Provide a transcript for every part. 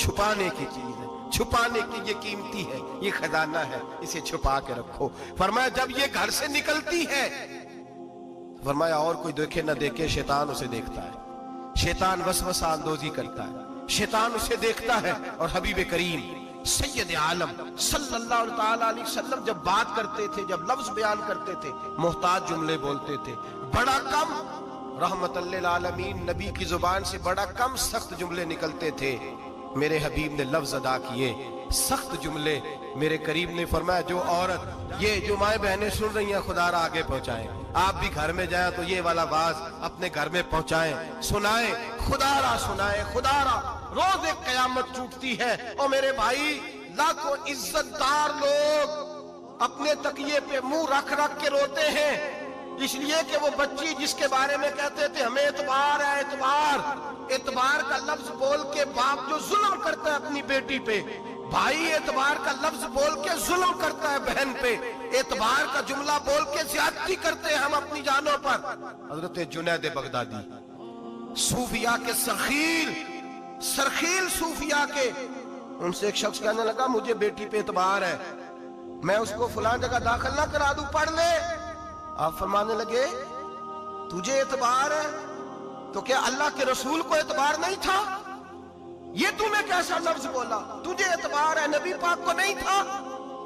چھپانے کی چیز ہے, چھپانے کی یہ قیمتی ہے, یہ خزانہ ہے, اسے چھپا کے رکھو. فرمایا جب یہ گھر سے نکلتی ہے, فرمایا اور کوئی دیکھے نہ دیکھے, شیطان اسے دیکھتا ہے, شیطان وسوسہ اندوزی کرتا ہے, شیطان اسے دیکھتا ہے. اور حبیب کریم سید عالم صلی اللہ تعالی علیہ وسلم جب بات کرتے تھے, جب لفظ بیان کرتے تھے, محتاج جملے بولتے تھے, بڑا کم, رحمت للعالمین نبی کی زبان سے بڑا کم سخت جملے نکلتے تھے. میرے حبیب نے لفظ ادا کیے سخت جملے. میرے کریم نے فرمایا جو عورت, یہ جو مائیں بہنیں سن رہی ہیں, خدا را آگے پہنچائیں. آپ بھی گھر میں جائیں تو یہ والا باز اپنے گھر میں پہنچائیں, سنائیں, خدا را سنائیں, خدا را. روز ایک قیامت ٹوٹتی ہے. اور میرے بھائی لاکھوں عزت دار لوگ اپنے تکیے پہ منہ رکھ رکھ کے روتے ہیں, اس لیے کہ وہ بچی جس کے بارے میں کہتے تھے ہمیں اعتبار ہے, اعتبار, اعتبار کا لفظ بول کے باپ جو ظلم کرتا ہے اپنی بیٹی پہ, بھائی اعتبار کا لفظ بول کے ظلم کرتا ہے بہن پہ, اعتبار کا جملہ بول کے زیادتی کرتے ہیں ہم اپنی جانوں پر. حضرت جنید بغدادی صوفیاء کے سرخیل صوفیاء کے, ان سے ایک شخص کہنے لگا مجھے بیٹی پہ اعتبار ہے, میں اس کو فلاں جگہ داخل نہ کرا دوں, پڑھ لے. آپ فرمانے لگے تجھے اعتبار ہے تو کیا اللہ کے رسول کو اعتبار نہیں تھا؟ یہ تم نے کیسا لفظ بولا, تجھے اعتبار ہے, نبی پاک کو نہیں تھا؟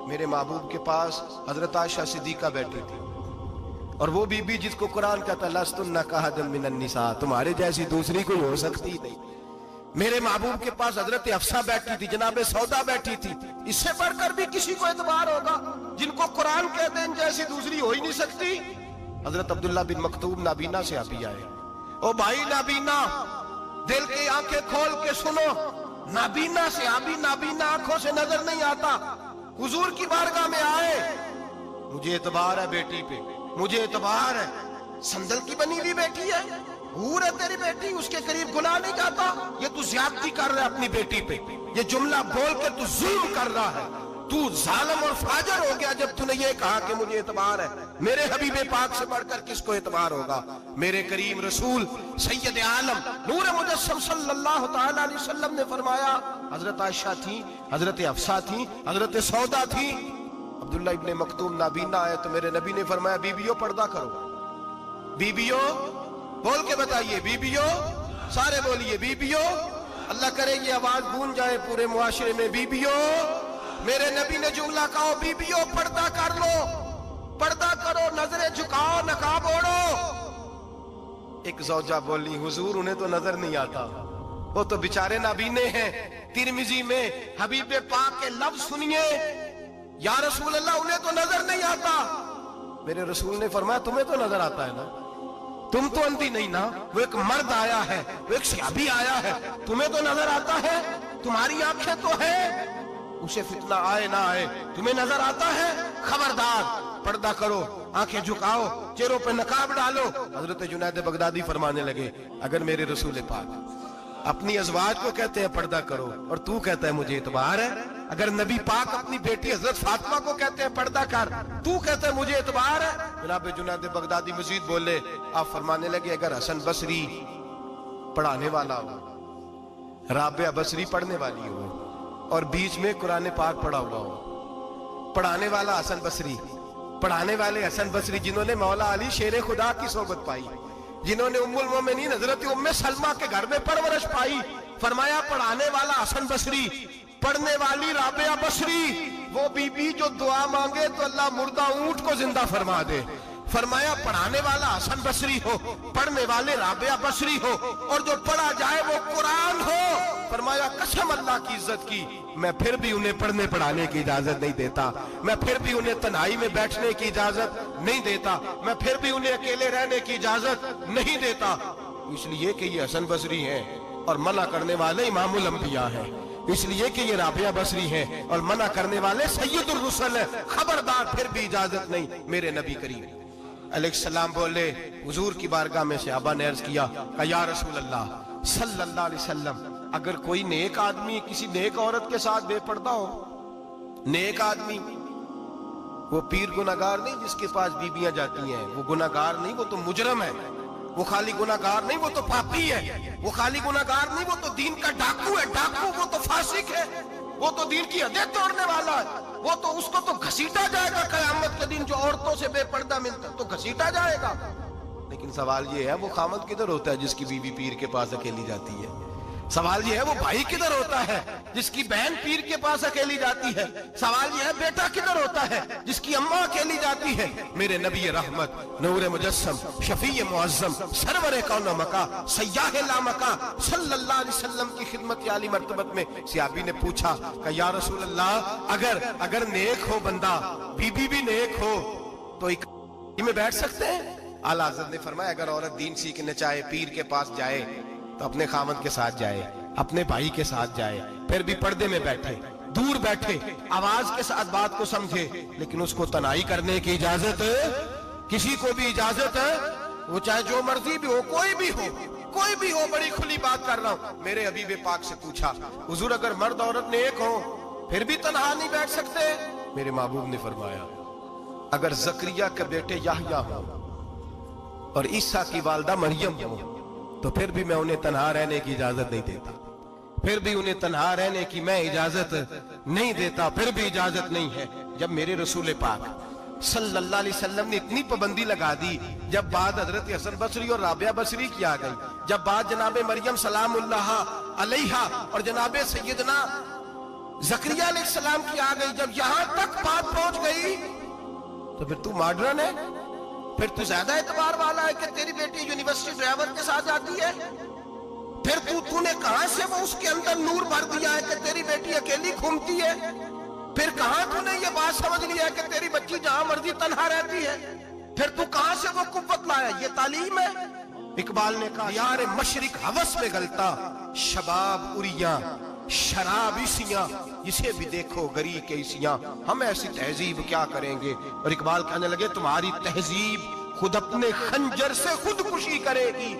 میرے محبوب کے پاس حضرت عائشہ صدیقہ بیٹھی تھی, اور وہ بی بی جس کو قرآن کہتا لستن کاحد من النساء, تمہارے جیسی دوسری کوئی ہو سکتی نہیں. میرے محبوب کے پاس حضرت حفصہ بیٹھی تھی, جناب سودا بیٹھی تھی. اس سے بڑھ کر بھی کسی کو اعتبار ہوگا جن کو قرآن کہتے ہیں ان جیسی دوسری ہو ہی نہیں سکتی. حضرت عبداللہ بن مکتوم نابینا سے ابھی آئے. او بھائی نابینا, دل کی آنکھیں کھول کے سنو, نابینا سے ابھی, نابینا آنکھوں سے نظر نہیں آتا, حضور کی بارگاہ میں آئے, مجھے اعتبار ہے بیٹی پہ, مجھے اعتبار ہے, سندل کی بنی ہوئی بیٹی ہے, حور ہے تیری بیٹی, اس کے قریب گناہ نہیں جاتا, یہ تو زیادتی کر رہا ہے اپنی بیٹی پہ, یہ جملہ بول کے تو ظلم کر رہا ہے, تو ظالم اور فاجر ہو گیا جب تو نے یہ کہا کہ مجھے اعتبار ہے. میرے حبیب پاک سے بڑھ کر کس کو اعتبار ہوگا؟ میرے کریم رسول سید عالم نور مجسم صلی اللہ تعالی علیہ وسلم نے فرمایا, حضرت عائشہ تھی, حضرت حفصہ تھی, حضرت سودا تھی. عبداللہ ابن مکتوم نابینا آئے تو میرے نبی نے فرمایا بیبیوں پردہ کرو, بیبیوں, بول کے بتائیے بیبیوں, سارے بولیے بیبیوں, اللہ کرے یہ آواز گونج جائے پورے معاشرے میں, بیبیوں. میرے نبی نے جملہ کہا بیبیوں پردہ کر لو, پردہ کرو, نظریں جھکاؤ, نقاب اوڑھو. ایک زوجہ بولی حضور انہیں تو نظر نہیں آتا, وہ تو بیچارے نابینے ہیں. ترمذی میں حبیب پاک کے لفظ سنیے, یا رسول اللہ انہیں تو نظر نہیں آتا. میرے رسول نے فرمایا تمہیں تو نظر آتا ہے نا, تم تو اندھی نہیں نا, وہ ایک مرد آیا ہے, وہ ایک صحابی آیا ہے, تمہیں تو نظر آتا ہے, تمہاری آنکھیں تو ہیں, اسے فتنہ آئے نہ آئے تمہیں نظر آتا ہے. خبردار, پردہ کرو, آنکھیں جھکاؤ, چہروں پہ نقاب ڈالو. حضرت جنید بغدادی فرمانے لگے اگر میرے رسول پاک اپنی ازواج کو کہتے ہیں پردہ کرو اور تو کہتا ہے مجھے اعتبار ہے, اگر نبی پاک اپنی بیٹی حضرت فاطمہ کو کہتے ہیں پردہ کر, تو کہتا ہے مجھے اعتبار ہے. جناب جنید بغدادی مزید بولے, آپ فرمانے لگے اگر حسن بصری پڑھانے والا ہو, رابعہ بصری پڑھنے والی ہو, اور بیچ میں قرآن پاک پڑھا ہوا ہو, پڑھانے والا حسن بصری, پڑھانے والے حسن بصری جنہوں نے مولا علی شیر خدا کی صحبت پائی, جنہوں نے ام المومنین حضرت ام سلمہ کے گھر میں پرورش پائی. فرمایا پڑھانے والا حسن بصری, پڑھنے والی رابعہ بصری, وہ بی بی جو دعا مانگے تو اللہ مردہ اونٹ کو زندہ فرما دے. فرمایا پڑھانے والا حسن بصری ہو, پڑھنے والے رابعہ بصری ہو, اور جو پڑھا جائے وہ قرآن ہو. فرمایا قسم اللہ کی عزت کی, میں پھر بھی انہیں پڑھنے پڑھانے کی اجازت نہیں دیتا, میں پھر بھی انہیں تنہائی میں بیٹھنے کی اجازت نہیں دیتا, میں پھر بھی انہیں اکیلے رہنے کی اجازت نہیں دیتا, اس لیے کہ یہ حسن بصری ہیں اور منع کرنے والے امام الانبیاء ہیں, اس لیے کہ یہ رابعہ بصری ہیں اور منع کرنے والے سید الرسل ہیں. خبردار, پھر بھی اجازت نہیں. میرے نبی کریم علیہ السلام بولے, حضور کی بارگاہ میں صحابہ نے عرض کیا کہ یا رسول اللہ صلی اللہ علیہ وسلم, اگر کوئی نیک آدمی کسی نیک عورت کے ساتھ بے پردہ ہو, نیک آدمی, وہ پیر گناہگار نہیں جس کے پاس بیویاں جاتی ہیں, وہ گناہگار نہیں, وہ تو مجرم ہے, وہ خالی گناہگار نہیں, وہ تو پاپی ہے, وہ خالی گناہگار نہیں, وہ تو دین کا ڈاکو ہے, ڈاکو, وہ تو فاسق وہ تو دین کی حدیں توڑنے والا ہے، وہ تو اس کو تو گھسیٹا جائے گا قیامت کے دن، جو عورتوں سے بے پردہ ملتا تو گھسیٹا جائے گا۔ لیکن سوال یہ ہے وہ خامد کدھر ہوتا ہے جس کی بیوی پیر کے پاس اکیلی جاتی ہے؟ سوال یہ ہے وہ بھائی کدھر ہوتا ہے جس کی بہن پیر کے پاس اکیلی جاتی ہے؟ سوال یہ ہے بیٹا کدھر ہوتا ہے جس کی اماں اکیلی جاتی ہے؟ میرے نبی رحمت، نور مجسم، شفیع معظم، سرور کون مکہ، سیاح لامکہ صلی اللہ علیہ وسلم کی خدمت عالی مرتبت میں صحابی نے پوچھا کہ یا رسول اللہ اگر نیک ہو بندہ، بی بی بھی نیک ہو تو ایک میں بیٹھ سکتے ہیں؟ اعلیٰ حضرت نے فرمایا اگر عورت دین سیکھنے چاہے پیر کے پاس جائے تو اپنے خامد کے ساتھ جائے، اپنے بھائی کے ساتھ جائے، پھر بھی پردے میں بیٹھے، دور بیٹھے، آواز کے ساتھ بات کو سمجھے، لیکن اس کو تنہائی کرنے کی اجازت ہے؟ کسی کو بھی اجازت ہے؟ وہ چاہے جو مرضی بھی ہو، کوئی بھی ہو، بڑی کھلی بات کر رہا ہوں۔ میرے حبیب پاک سے پوچھا حضور اگر مرد عورت نیک ہو پھر بھی تنہا نہیں بیٹھ سکتے؟ میرے محبوب نے فرمایا اگر زکریا کے بیٹے یحییٰ ہو اور عیسیٰ کی والدہ مریم ہو تو پھر بھی میں انہیں تنہا رہنے کی اجازت نہیں دیتا، پھر بھی انہیں تنہا رہنے کی میں اجازت نہیں دیتا، پھر بھی اجازت نہیں ہے۔ جب میرے رسول پاک صلی اللہ علیہ وسلم نے اتنی پابندی لگا دی، جب بات حضرت حسن بصری اور رابعہ بصری کی آ گئی، جب بات جناب مریم سلام اللہ علیہا اور جناب سیدنا زکریا علیہ السلام کی آ گئی، جب یہاں تک بات پہنچ گئی تو پھر تو ماڈرن ہے، پھر تو زیادہ اعتبار والا ہے کہ تیری بیٹی یونیورسٹی ڈرائیور کے ساتھ جاتی ہے؟ پھر تو نے کہاں سے وہ اس کے اندر نور بھر دیا ہے کہ تیری بیٹی اکیلی گھومتی ہے؟ پھر کہاں تو نے یہ بات سمجھ لیا ہے کہ تیری بچی جہاں مرضی تنہا رہتی ہے؟ پھر تو کہاں سے وہ قوت لایا؟ یہ تعلیم ہے؟ اقبال نے کہا یار مشرق ہوس میں گلتا، شباب اریاں شراب عیسیاں، اسے بھی دیکھو گری کے عیسیاں، ہم ایسی تہذیب کیا کریں گے؟ اور اقبال کہنے لگے تمہاری تہذیب خود اپنے خنجر سے خودکشی کرے گی،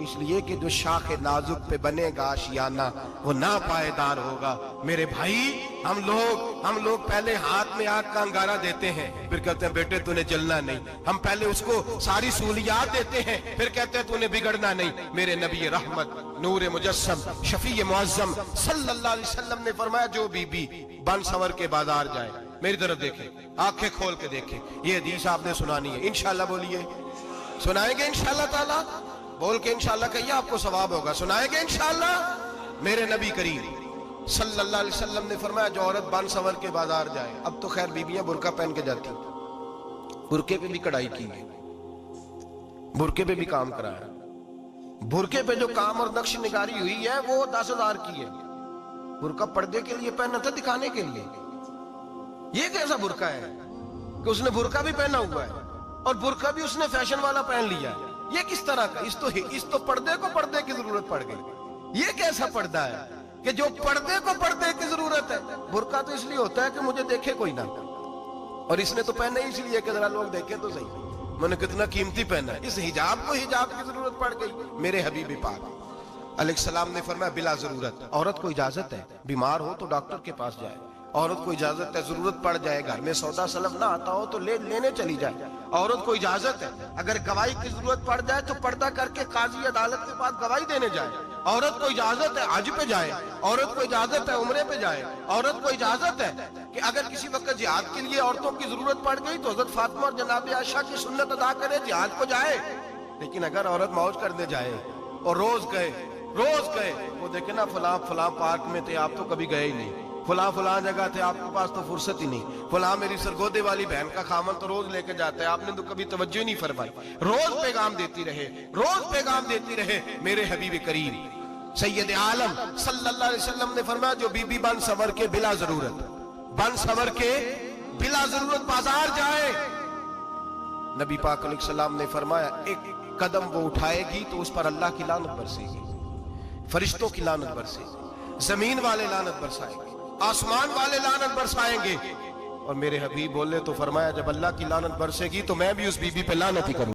اس لیے کہ جو شاخ نازک پہ بنے گا آشیانہ وہ ناپائیدار ہوگا۔ میرے بھائی ہم لوگ پہلے ہاتھ میں آگ کا انگارہ دیتے ہیں، پھر کہتے ہیں بیٹے تو نے جلنا نہیں، ہم پہلے اس کو ساری سہولیات دیتے ہیں، پھر کہتے ہیں تو نے بگڑنا نہیں۔ میرے نبی رحمت، نور مجسم، شفیع معظم صلی اللہ علیہ وسلم نے فرمایا جو بی بی بن سور کے بازار جائے، میری طرف دیکھیں، آنکھیں کھول کے دیکھیں، یہ حدیث آپ نے سنانی ہے، انشاءاللہ بولیے، سنائیں گے انشاءاللہ تعالی؟ بول کے انشاءاللہ کہیے آپ کو ثواب ہوگا، سنائیں گے انشاءاللہ؟ میرے نبی کریم صلی اللہ علیہ وسلم نے فرمایا جو عورت بن سور کے بازار جائے، اب تو خیر بیویاں برقع پہن کے جاتی، برقعے پہ بھی کڑھائی کی ہے، برقعے پہ بھی کام کرایا، برقعے پہ جو کام اور نقش نگاری ہوئی ہے وہ 10,000 کی ہے۔ برقع پردے کے لیے پہنا تھا، دکھانے کے لیے۔ یہ کیسا برقع ہے کہ اس نے برقع بھی پہنا ہوا ہے اور برقع بھی اس نے فیشن والا پہن لیا ہے؟ یہ کس طرح کا؟ اس تو پردے کو پردے کی ضرورت پڑ گئی۔ یہ کیسا پردہ ہے کہ جو پردے کو پردے کی ضرورت ہے؟ برقع تو اس لیے ہوتا ہے کہ مجھے دیکھے کوئی نہ، اور اس نے تو پہنا ہی اس لیے کہ ذرا لوگ دیکھیں تو صحیح میں نے کتنا قیمتی پہنا ہے۔ اس حجاب کو حجاب کی ضرورت پڑ گئی۔ میرے حبیب پاک علیہ السلام نے فرمایا بلا ضرورت، عورت کو اجازت ہے بیمار ہو تو ڈاکٹر کے پاس جائے، عورت کو اجازت ہے ضرورت پڑ جائے گھر میں سودا سلف نہ آتا ہو تو لینے چلی جائے، عورت کو اجازت ہے اگر گواہی کی ضرورت پڑ جائے تو پردہ کر کے قاضی عدالت کے پاس گواہی دینے جائے، عورت کو اجازت ہے حج پہ جائے، عورت کو اجازت ہے عمرے پہ جائے، عورت کو اجازت ہے کہ اگر کسی وقت جہاد کے لیے عورتوں کی ضرورت پڑ گئی تو حضرت فاطمہ اور جناب عائشہ کی سنت ادا کرے جہاد کو جائے۔ لیکن اگر عورت موج کرنے جائے اور روز گئے وہ دیکھے نا فلاں پارک میں تھے آپ تو کبھی گئے ہی نہیں، فلاں جگہ تھے آپ کے پاس تو فرصت ہی نہیں، فلاں میری سرگودے والی بہن کا خامن تو روز لے کے جاتا ہے آپ نے تو کبھی توجہ نہیں فرمائی، روز پیغام دیتی رہے۔ میرے حبیب کریم سید عالم صلی اللہ علیہ وسلم نے فرمایا جو بی بی بن سور کے بلا ضرورت بازار جائے، نبی پاک علیہ السلام نے فرمایا ایک قدم وہ اٹھائے گی تو اس پر اللہ کی لعنت برسے گی، فرشتوں کی لعنت برسے گی، زمین والے لعنت برسائیں گے، آسمان والے لعنت برسائیں گے۔ اور میرے حبیب بولے تو فرمایا جب اللہ کی لعنت برسے گی تو میں بھی اس بی بی پہ لعنت ہی کروں۔